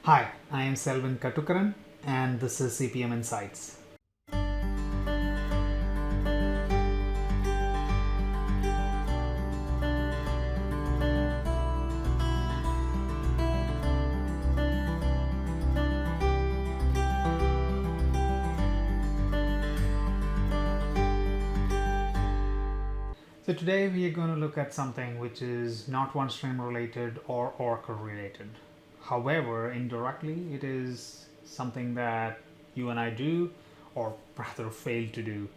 Hi, I am Selvin Katukaran and this is CPM Insights. So today we are going to look at something which is not OneStream related or Oracle related. However, indirectly it is something that you and I do, or rather fail to do.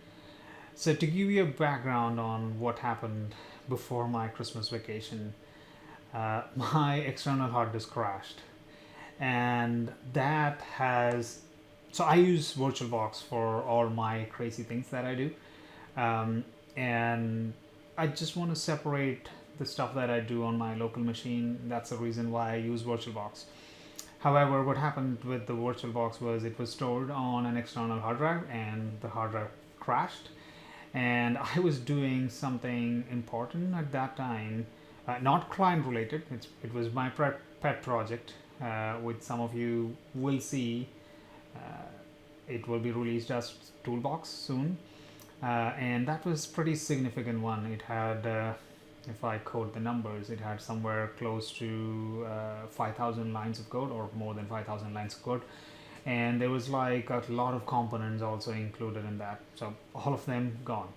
So to give you a background on what happened before my Christmas vacation, my external hard disk crashed, and that has so I use VirtualBox for all my crazy things that I do, and I just want to separate the stuff that I do on my local machine. That's the reason why I use VirtualBox. However, what happened with the VirtualBox was it was stored on an external hard drive and the hard drive crashed, and I was doing something important at that time, not client related. It was my pet project, which some of you will see. It will be released as Toolbox soon, and that was pretty significant one. It had, if I quote the numbers, it had somewhere close to 5,000 lines of code, or more than 5,000 lines of code, and there was like a lot of components also included in that, so all of them gone.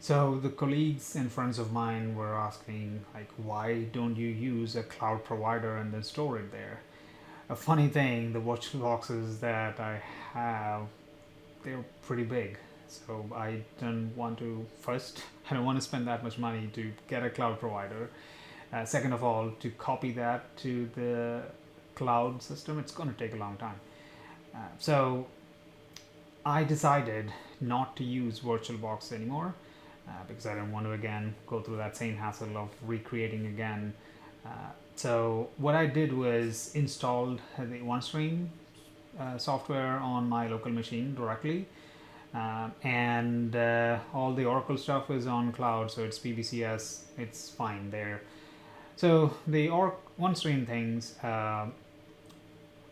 So the colleagues and friends of mine were asking, like, why don't you use a cloud provider and then store it there? A funny thing, the virtual boxes that I have, they're pretty big, so I don't want to I don't want to spend that much money to get a cloud provider. Second of all, to copy that to the cloud system, it's going to take a long time. So I decided not to use VirtualBox anymore, because I don't want to again go through that same hassle of recreating again. So what I did was installed the OneStream software on my local machine directly, and all the Oracle stuff is on cloud, so it's PBCS, it's fine there. So the OneStream things,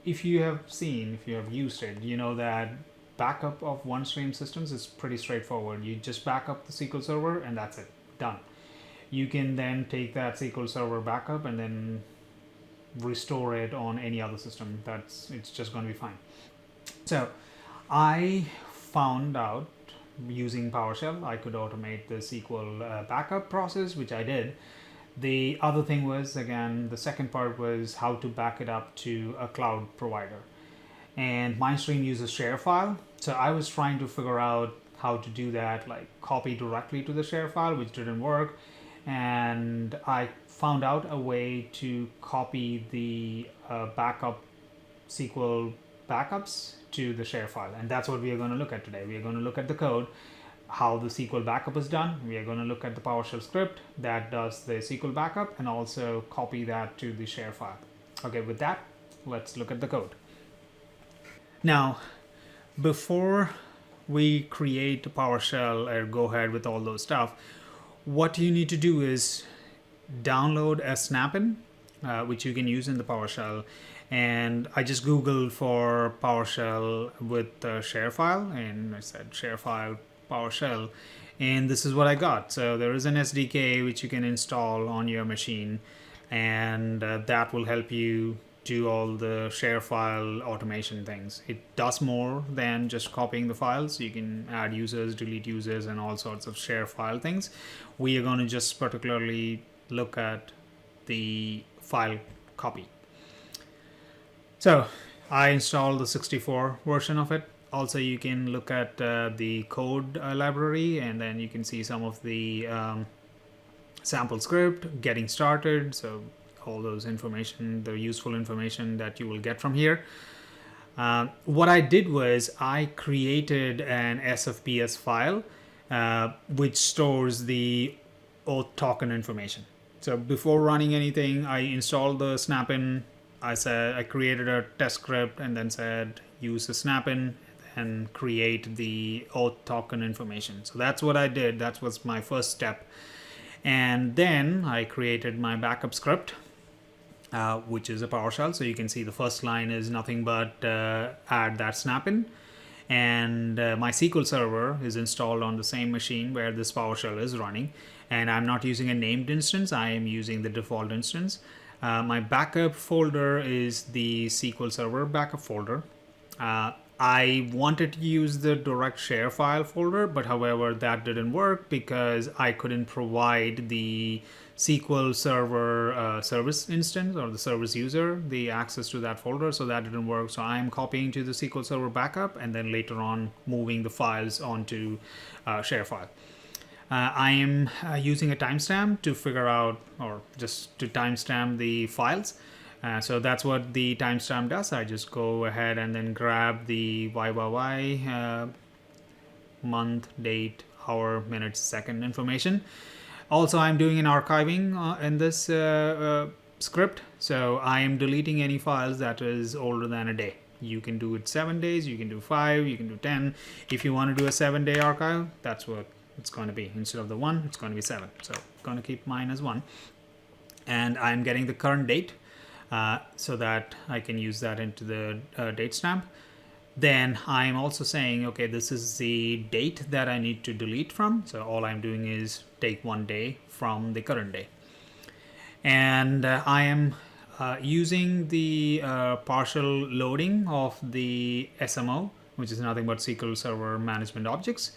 if you have used it, you know that backup of OneStream systems is pretty straightforward. You just back up the SQL Server and that's it, done. You can then take that SQL Server backup and then restore it on any other system. It's just going to be fine. So I found out using PowerShell I could automate the SQL backup process, which I did. The other thing was, again, the second part was how to back it up to a cloud provider. And MindStream uses ShareFile, so I was trying to figure out how to do that, like copy directly to the ShareFile, which didn't work. And I found out a way to copy the backup SQL backups to the ShareFile, and that's what we are going to look at today. We are going to look at the code, how the SQL backup is done. We are going to look at the PowerShell script that does the SQL backup and also copy that to the ShareFile. Okay, with that, let's look at the code. Now, before we create PowerShell or go ahead with all those stuff, what you need to do is download a Snapin, which you can use in the PowerShell. And I just Googled for PowerShell with ShareFile, and I said ShareFile PowerShell, and this is what I got. So there is an SDK which you can install on your machine, and that will help you do all the ShareFile automation things. It does more than just copying the files. You can add users, delete users, and all sorts of ShareFile things. We are going to just particularly look at the file copy. So I installed the 64 version of it. Also, you can look at the code library, and then you can see some of the sample script, getting started. So all those information, the useful information that you will get from here. What I did was I created an SFPS file which stores the oAuth token information. So before running anything, I installed the Snapin. I created a test script and then said use the Snapin and create the oAuth token information. So that's what I did. That was my first step. And then I created my backup script. which is a PowerShell. So you can see the first line is nothing but add that Snapin. And my SQL Server is installed on the same machine where this PowerShell is running. And I'm not using a named instance, I am using the default instance. My backup folder is the SQL Server backup folder. I wanted to use the direct ShareFile folder, but however, that didn't work because I couldn't provide the SQL Server service instance or the service user the access to that folder, so that didn't work. So I'm copying to the SQL Server backup and then later on moving the files onto ShareFile. I am using a timestamp to figure out, or just to timestamp the files. So that's what the timestamp does. I just go ahead and then grab the YYY month, date, hour, minute, second information. Also, I'm doing an archiving in this script. So I am deleting any files that is older than a day. You can do it 7 days, you can do 5, you can do 10. If you want to do a 7-day archive, that's what it's going to be. Instead of the 1, it's going to be 7. So I'm going to keep mine as 1. And I'm getting the current date so that I can use that into the date stamp. Then I'm also saying, okay, this is the date that I need to delete from. So all I'm doing is take 1 day from the current day. And I am using the partial loading of the SMO, which is nothing but SQL Server Management Objects.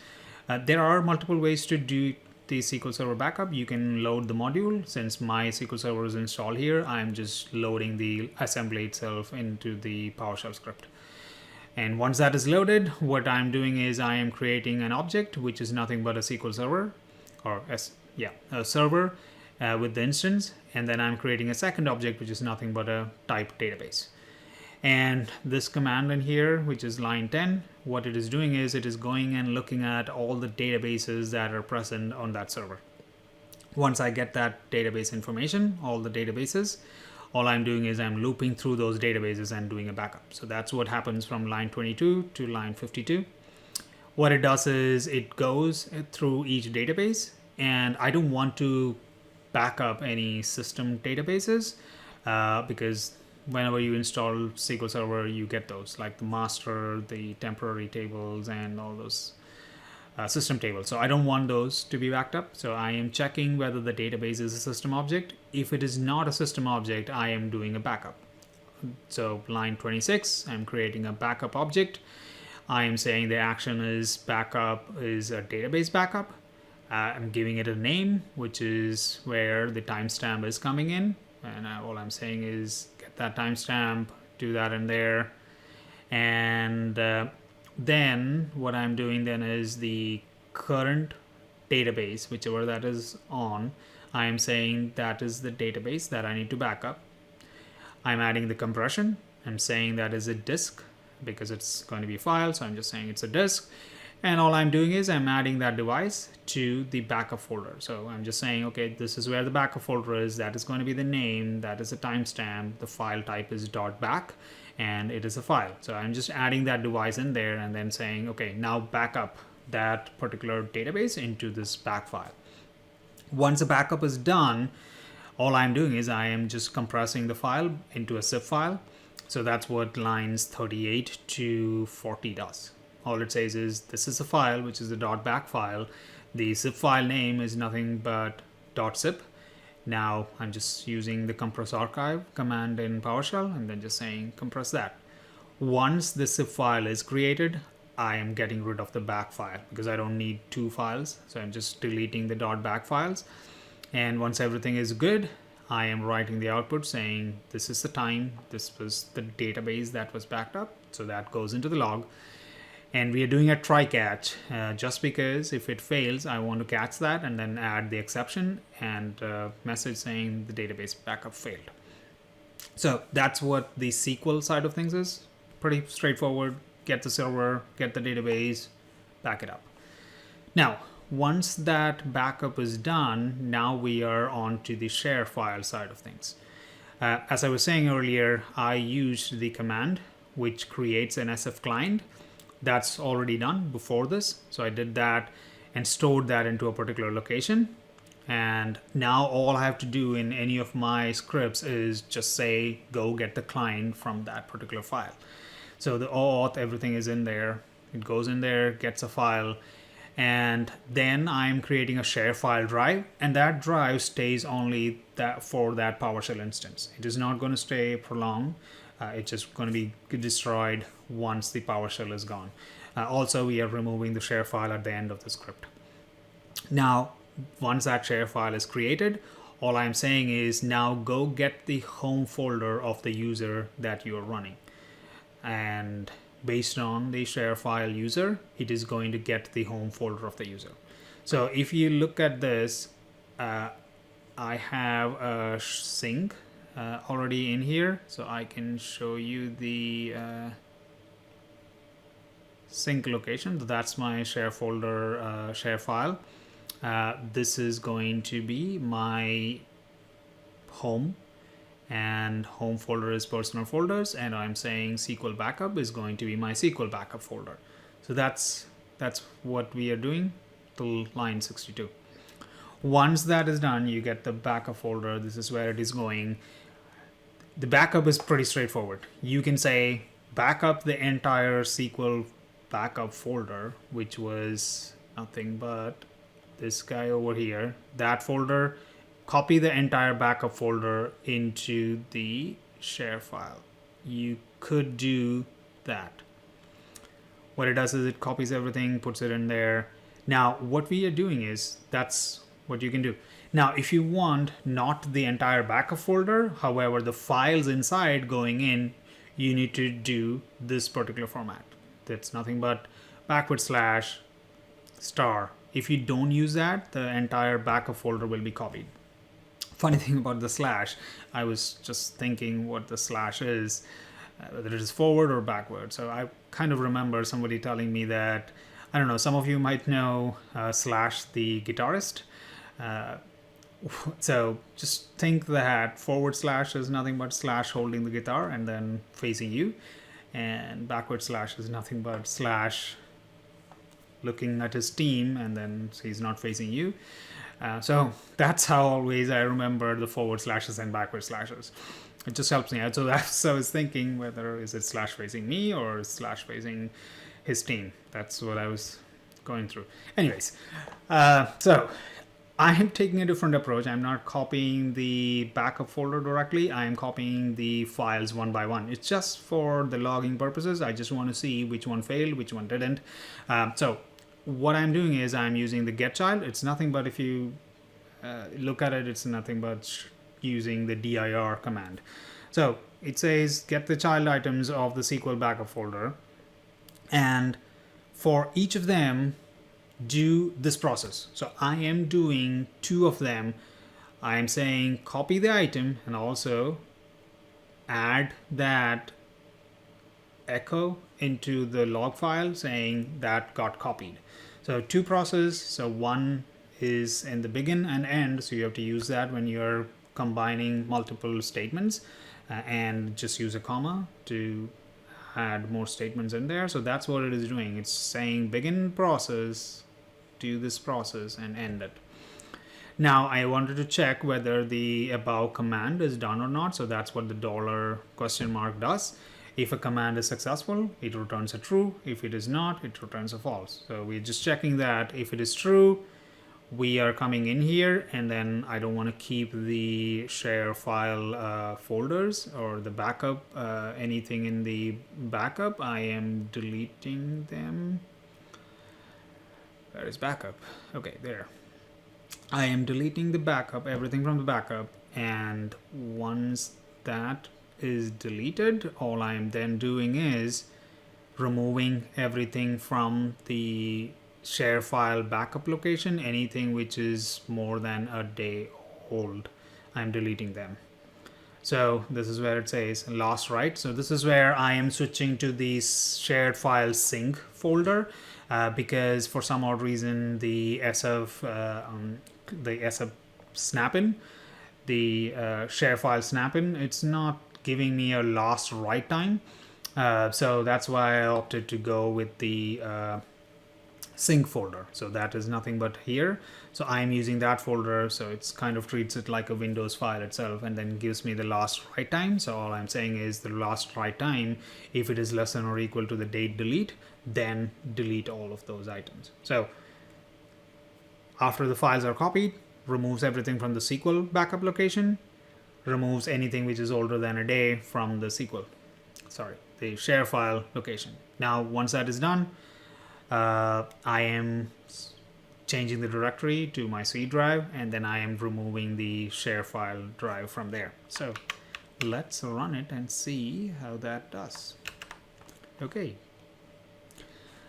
There are multiple ways to do the SQL Server backup. You can load the module. Since my SQL Server is installed here, I'm just loading the assembly itself into the PowerShell script. And once that is loaded, what I'm doing is I am creating an object, which is nothing but a SQL Server, or a server with the instance. And then I'm creating a second object, which is nothing but a type database. And this command in here, which is line 10, what it is doing is it is going and looking at all the databases that are present on that server. Once I get that database information, all the databases, all I'm doing is I'm looping through those databases and doing a backup. So that's what happens from line 22 to line 52. What it does is it goes through each database, and I don't want to back up any system databases because whenever you install SQL Server, you get those, like the master, the temporary tables, and all those system tables. So I don't want those to be backed up. So I am checking whether the database is a system object. If it is not a system object, I am doing a backup. So line 26, I'm creating a backup object. I am saying the action is backup is a database backup. I'm giving it a name, which is where the timestamp is coming in. And all I'm saying is get that timestamp, do that in there. And then what I'm doing then is the current database, whichever that is on, I am saying that is the database that I need to back up. I'm adding the compression. I'm saying that is a disk because it's going to be a file. So I'm just saying it's a disk. And all I'm doing is I'm adding that device to the backup folder. So I'm just saying, okay, this is where the backup folder is. That is going to be the name. That is a timestamp. The file type is .back, and it is a file. So I'm just adding that device in there and then saying, okay, now back up that particular database into this back file. Once the backup is done, all I'm doing is I am just compressing the file into a zip file. So that's what lines 38 to 40 does. All it says is this is a file, which is the .back file. The zip file name is nothing but .zip. Now I'm just using the compress archive command in PowerShell and then just saying compress that. Once the zip file is created, I am getting rid of the back file because I don't need 2 files. So I'm just deleting the .back files. And once everything is good, I am writing the output saying this is the time, this was the database that was backed up. So that goes into the log. And we are doing a try catch just because if it fails, I want to catch that and then add the exception and message saying the database backup failed. So that's what the SQL side of things is. Pretty straightforward. Get the server, get the database, back it up. Now, once that backup is done, now we are on to the ShareFile side of things. As I was saying earlier, I used the command which creates an SF client. That's already done before this. So I did that and stored that into a particular location. And now all I have to do in any of my scripts is just say, go get the client from that particular file. So the oAuth, everything is in there. It goes in there, gets a file, and then I'm creating a ShareFile drive, and that drive stays only that for that PowerShell instance. It is not going to stay prolonged. It's just going to be destroyed once the PowerShell is gone. Also, we are removing the ShareFile at the end of the script. Now, once that ShareFile is created, all I'm saying is now go get the home folder of the user that you are running. And based on the ShareFile user, it is going to get the home folder of the user. So if you look at this, I have a sync already in here, so I can show you the sync location. That's my share folder, ShareFile. This is going to be my home, and home folder is personal folders, and I'm saying SQL backup is going to be my SQL backup folder. So that's what we are doing till line 62. Once that is done, you get the backup folder. This is where it is going. The backup is pretty straightforward. You can say backup the entire SQL backup folder, which was nothing but this guy over here, that folder. Copy the entire backup folder into the ShareFile. You could do that. What it does is it copies everything, puts it in there. Now, what we are doing is, that's what you can do. Now, if you want not the entire backup folder, however, the files inside going in, you need to do this particular format. That's nothing but /* If you don't use that, the entire backup folder will be copied. Funny thing about the slash, I was just thinking what the slash is, whether it is forward or backward. So I kind of remember somebody telling me that, I don't know, some of you might know Slash the guitarist. So just think that / is nothing but slash holding the guitar and then facing you, and backward slash is nothing but slash looking at his team and then he's not facing you. So that's how always I remember the / and backward slashes. It just helps me out. So that's, I was thinking whether is it slash facing me or slash facing his team. That's what I was going through. Anyways, so I am taking a different approach. I'm not copying the backup folder directly. I am copying the files one by one. It's just for the logging purposes. I just want to see which one failed, which one didn't. So what I'm doing is I'm using the get child. It's nothing but, if you look at it, it's nothing but using the dir command. So it says get the child items of the SQL backup folder, and for each of them do this process. So I am doing 2 of them. I am saying copy the item and also add that echo into the log file saying that got copied. So 2 processes. So one is in the begin and end. So you have to use that when you're combining multiple statements, and just use a comma to add more statements in there. So that's what it is doing. It's saying begin process, do this process, and end it. Now I wanted to check whether the above command is done or not. So that's what the $? Does. If a command is successful, it returns a true. If it is not, it returns a false. So we're just checking that. If it is true, we are coming in here, and then I don't want to keep the ShareFile folders or the backup, anything in the backup. I am deleting them. Where is backup? Okay, there. I am deleting the backup, everything from the backup, and once that is deleted, all I am then doing is removing everything from the ShareFile backup location. Anything which is more than a day old, I'm deleting them. So this is where it says last write. So this is where I am switching to the ShareFile sync folder, because for some odd reason the SF Snapin, the ShareFile Snapin, it's not giving me a last write time. So that's why I opted to go with the sync folder. So that is nothing but here. So I'm using that folder, so it's kind of treats it like a Windows file itself, and then gives me the last write time. So all I'm saying is the last write time, if it is less than or equal to the date delete, then delete all of those items. So after the files are copied, removes everything from the SQL backup location, removes anything which is older than a day from the the ShareFile location. Now once that is done, I am changing the directory to my C drive, and then I am removing the ShareFile drive from there. So let's run it and see how that does. Okay.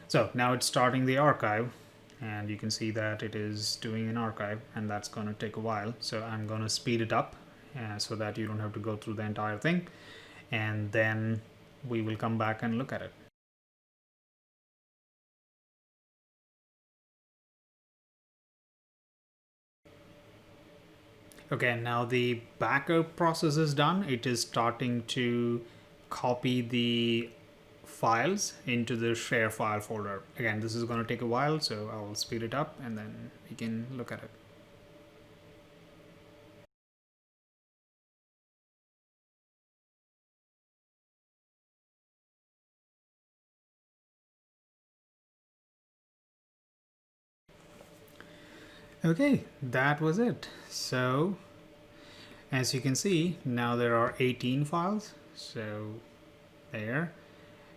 So now it's starting the archive, and you can see that it is doing an archive, and that's going to take a while. So I'm going to speed it up so that you don't have to go through the entire thing, and then we will come back and look at it. Okay, now the backup process is done. It is starting to copy the files into the ShareFile folder. Again, this is going to take a while, so I will speed it up and then we can look at it. Okay, that was it. So as you can see, now there are 18 files. So there.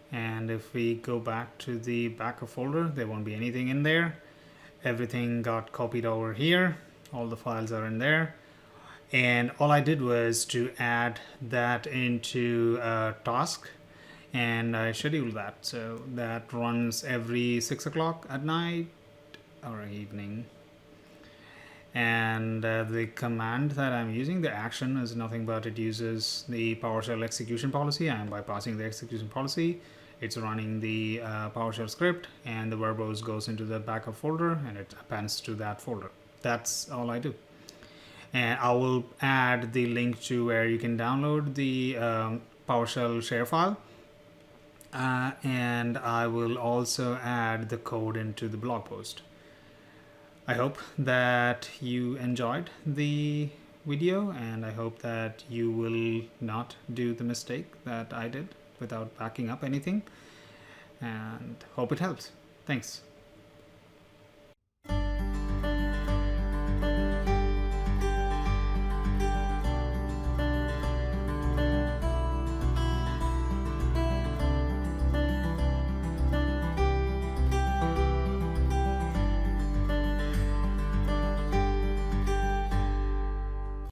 And if we go back to the backup folder, there won't be anything in there. Everything got copied over here. All the files are in there. And all I did was to add that into a task, and I scheduled that. So that runs every 6 o'clock at night or evening. And the command that I'm using, the action, is nothing but it uses the PowerShell execution policy. I'm bypassing the execution policy. It's running the PowerShell script, and the verbose goes into the backup folder and it appends to that folder. That's all I do. And I will add the link to where you can download the PowerShell ShareFile. And I will also add the code into the blog post. I hope that you enjoyed the video, and I hope that you will not do the mistake that I did without backing up anything, and hope it helps. Thanks.